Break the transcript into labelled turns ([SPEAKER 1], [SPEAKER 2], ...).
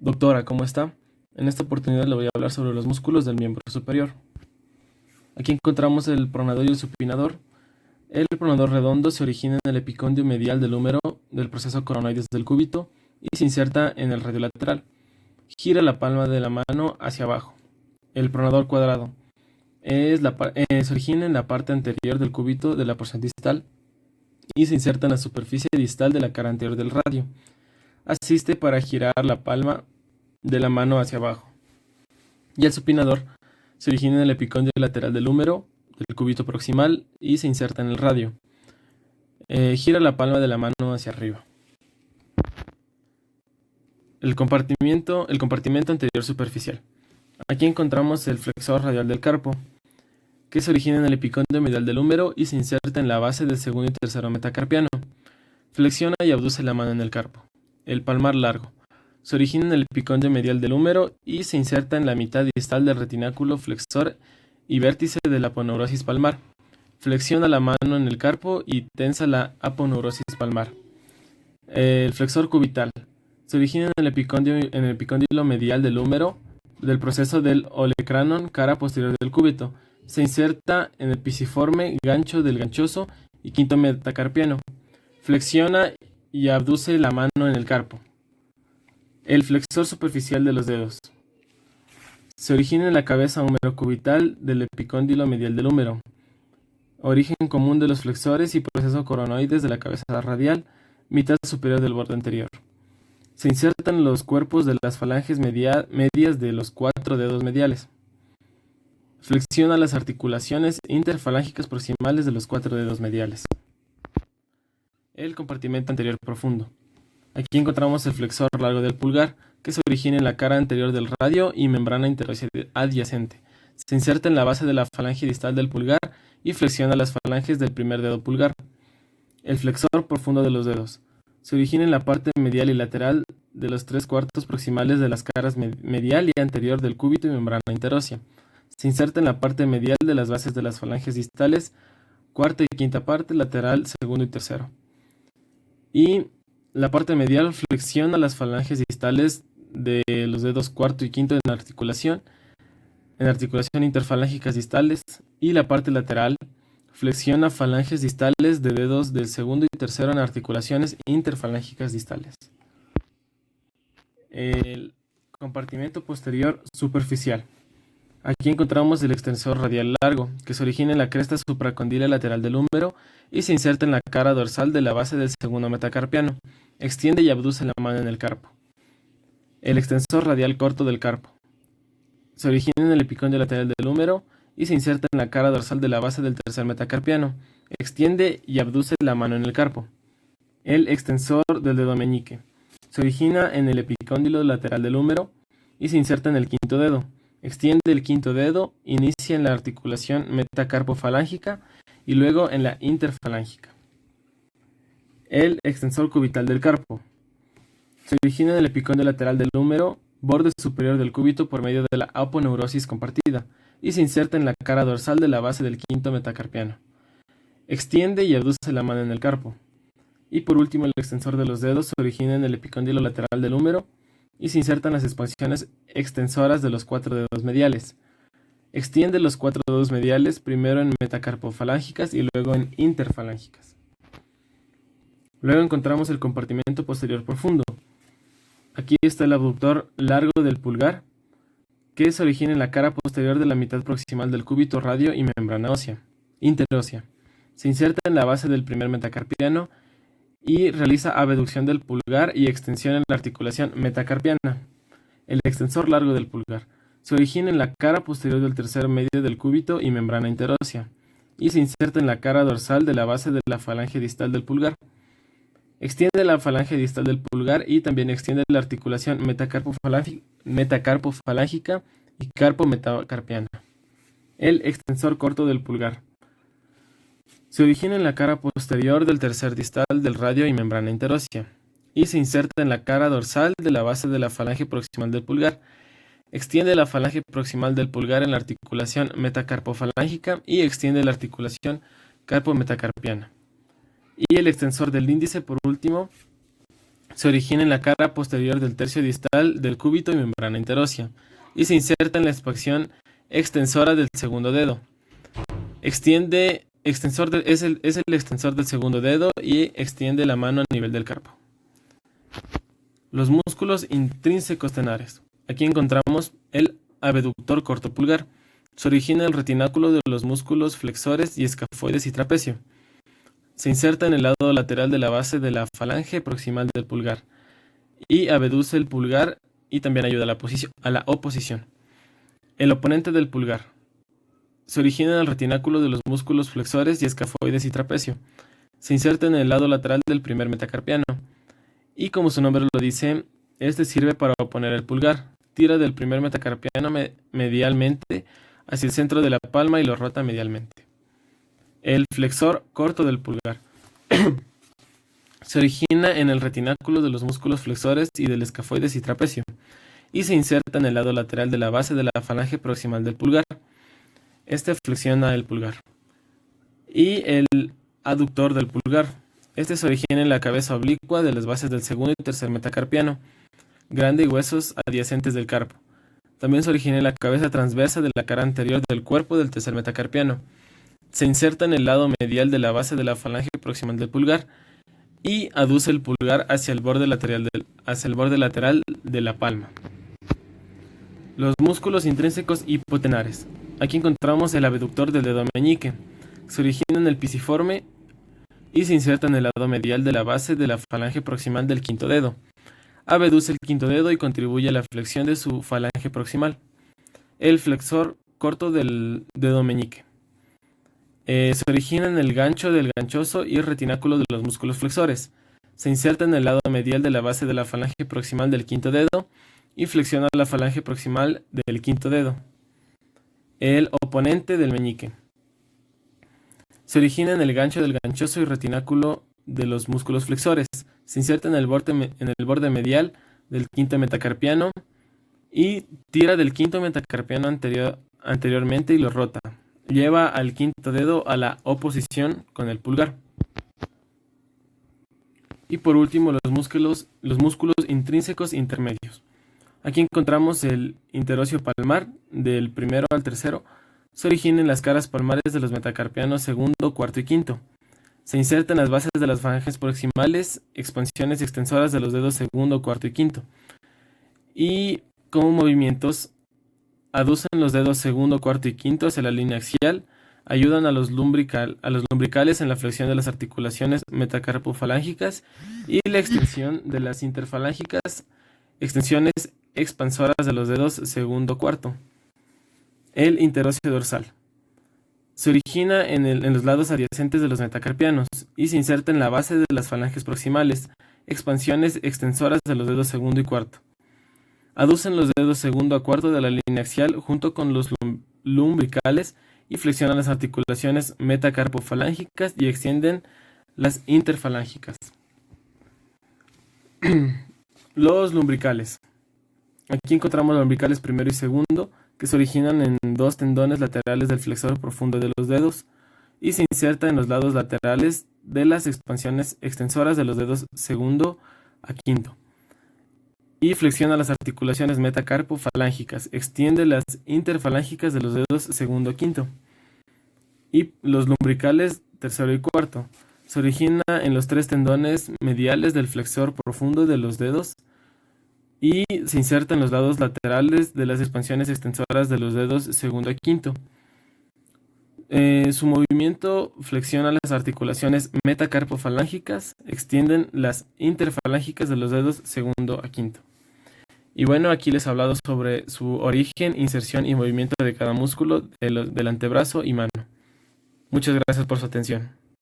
[SPEAKER 1] Doctora, ¿cómo está? En esta oportunidad le voy a hablar sobre los músculos del miembro superior. Aquí encontramos el pronador y el supinador. El pronador redondo se origina en el epicóndilo medial del húmero del proceso coronoides del cúbito y se inserta en el radio lateral. Gira la palma de la mano hacia abajo. El pronador cuadrado se origina en la parte anterior del cúbito de la porción distal y se inserta en la superficie distal de la cara anterior del radio. Asiste para girar la palma de la mano hacia abajo. Y el supinador se origina en el epicóndilo lateral del húmero, del cúbito proximal y se inserta en el radio. Gira la palma de la mano hacia arriba. El compartimiento anterior superficial. Aquí encontramos el flexor radial del carpo, que se origina en el epicóndilo medial del húmero y se inserta en la base del segundo y tercero metacarpiano. Flexiona y abduce la mano en el carpo. El palmar largo. Se origina en el epicóndilo medial del húmero y se inserta en la mitad distal del retináculo flexor y vértice de la aponeurosis palmar. Flexiona la mano en el carpo y tensa la aponeurosis palmar. El flexor cubital. Se origina en el epicóndilo medial del húmero del proceso del olecranon, cara posterior del cúbito. Se inserta en el pisiforme gancho del ganchoso y quinto metacarpiano. Flexiona y abduce la mano en el carpo. El flexor superficial de los dedos. Se origina en la cabeza húmero-cubital del epicóndilo medial del húmero. Origen común de los flexores y proceso coronoides de la cabeza radial, mitad superior del borde anterior. Se insertan los cuerpos de las falanges medias de los 4 dedos mediales. Flexiona las articulaciones interfalángicas proximales de los 4 dedos mediales. El compartimento anterior profundo. Aquí encontramos el flexor largo del pulgar, que se origina en la cara anterior del radio y membrana interósea adyacente. Se inserta en la base de la falange distal del pulgar y flexiona las falanges del primer dedo pulgar. El flexor profundo de los dedos. Se origina en la parte medial y lateral de los 3/4 proximales de las caras medial y anterior del cúbito y membrana interósea. Se inserta en la parte medial de las bases de las falanges distales, cuarta y quinta parte, lateral, segundo y tercero. Y la parte medial flexiona las falanges distales de los dedos cuarto y quinto en articulación interfalángicas distales, y la parte lateral flexiona falanges distales de dedos del segundo y tercero en articulaciones interfalángicas distales. El compartimento posterior superficial. Aquí encontramos el extensor radial largo, que se origina en la cresta supracondila lateral del húmero y se inserta en la cara dorsal de la base del segundo metacarpiano. Extiende y abduce la mano en el carpo. El extensor radial corto del carpo. Se origina en el epicóndilo lateral del húmero y se inserta en la cara dorsal de la base del tercer metacarpiano. Extiende y abduce la mano en el carpo. El extensor del dedo meñique. Se origina en el epicóndilo lateral del húmero y se inserta en el quinto dedo. Extiende el quinto dedo, inicia en la articulación metacarpofalángica y luego en la interfalángica. El extensor cubital del carpo. Se origina en el epicóndilo lateral del húmero, borde superior del cúbito por medio de la aponeurosis compartida, y se inserta en la cara dorsal de la base del quinto metacarpiano. Extiende y abduce la mano en el carpo. Y por último, el extensor de los dedos se origina en el epicóndilo lateral del húmero y se insertan las expansiones extensoras de los 4 dedos mediales. Extiende los 4 dedos mediales primero en metacarpofalángicas y luego en interfalángicas. Luego encontramos el compartimento posterior profundo. Aquí está el abductor largo del pulgar, que se origina en la cara posterior de la mitad proximal del cúbito radio y membrana ósea, interósea. Se inserta en la base del primer metacarpiano y realiza abducción del pulgar y extensión en la articulación metacarpiana. El extensor largo del pulgar. Se origina en la cara posterior del tercer medio del cúbito y membrana interósea y se inserta en la cara dorsal de la base de la falange distal del pulgar. Extiende la falange distal del pulgar y también extiende la articulación metacarpofalángica y carpo-metacarpiana. El extensor corto del pulgar. Se origina en la cara posterior del tercer distal del radio y membrana interósea y se inserta en la cara dorsal de la base de la falange proximal del pulgar. Extiende la falange proximal del pulgar en la articulación metacarpofalángica y extiende la articulación carpo-metacarpiana. Y el extensor del índice, por último, Se origina en la cara posterior del tercio distal del cúbito y membrana interósea, y se inserta en la expansión extensora del segundo dedo. Es el extensor del segundo dedo y extiende la mano a nivel del carpo. Los músculos intrínsecos tenares. Aquí encontramos el abductor corto pulgar. Se origina en el retináculo de los músculos flexores y escafoides y trapecio. Se inserta en el lado lateral de la base de la falange proximal del pulgar y abduce el pulgar y también ayuda a la oposición. El oponente del pulgar. Se origina en el retináculo de los músculos flexores y escafoides y trapecio. Se inserta en el lado lateral del primer metacarpiano. Y como su nombre lo dice, este sirve para oponer el pulgar. Tira del primer metacarpiano medialmente hacia el centro de la palma y lo rota medialmente. El flexor corto del pulgar. Se origina en el retináculo de los músculos flexores y del escafoides y trapecio, y se inserta en el lado lateral de la base de la falange proximal del pulgar. Este flexiona el pulgar. Y el aductor del pulgar. Este se origina en la cabeza oblicua de las bases del segundo y tercer metacarpiano, grande y huesos adyacentes del carpo. También se origina en la cabeza transversa de la cara anterior del cuerpo del tercer metacarpiano. Se inserta en el lado medial de la base de la falange proximal del pulgar y aduce el pulgar hacia el borde lateral de la palma. Los músculos intrínsecos hipotenares. Aquí encontramos el abductor del dedo meñique. Se origina en el pisiforme y se inserta en el lado medial de la base de la falange proximal del quinto dedo. Abduce el quinto dedo y contribuye a la flexión de su falange proximal. El flexor corto del dedo meñique. Se origina en el gancho del ganchoso y el retináculo de los músculos flexores. Se inserta en el lado medial de la base de la falange proximal del quinto dedo y flexiona la falange proximal del quinto dedo. El oponente del meñique. Se origina en el gancho del ganchoso y retináculo de los músculos flexores. Se inserta en el borde medial del quinto metacarpiano y tira del quinto metacarpiano anteriormente y lo rota. Lleva al quinto dedo a la oposición con el pulgar. Y por último, los músculos intrínsecos intermedios. Aquí encontramos el interóseo palmar, del primero al tercero. Se origina en las caras palmares de los metacarpianos segundo, cuarto y quinto. Se inserta en las bases de las falanges proximales, expansiones y extensoras de los dedos segundo, cuarto y quinto. Y como movimientos, aducen los dedos segundo, cuarto y quinto hacia la línea axial, ayudan a los lumbricales en la flexión de las articulaciones metacarpofalángicas y la extensión de las interfalángicas, extensiones expansoras de los dedos segundo, cuarto. El interóseo dorsal. Se origina en los lados adyacentes de los metacarpianos y se inserta en la base de las falanges proximales, expansiones extensoras de los dedos segundo y cuarto. Aducen los dedos segundo a cuarto de la línea axial junto con los lumbricales y flexionan las articulaciones metacarpofalángicas y extienden las interfalángicas. Los lumbricales. Aquí encontramos los lumbricales primero y segundo, que se originan en dos tendones laterales del flexor profundo de los dedos y se inserta en los lados laterales de las expansiones extensoras de los dedos segundo a quinto. Y flexiona las articulaciones metacarpofalángicas, extiende las interfalángicas de los dedos segundo a quinto. Y los lumbricales tercero y cuarto. Se origina en los tres tendones mediales del flexor profundo de los dedos y se inserta en los lados laterales de las expansiones extensoras de los dedos segundo a quinto. Su movimiento flexiona las articulaciones metacarpofalángicas, extienden las interfalángicas de los dedos segundo a quinto. Y bueno, aquí les he hablado sobre su origen, inserción y movimiento de cada músculo del antebrazo y mano. Muchas gracias por su atención.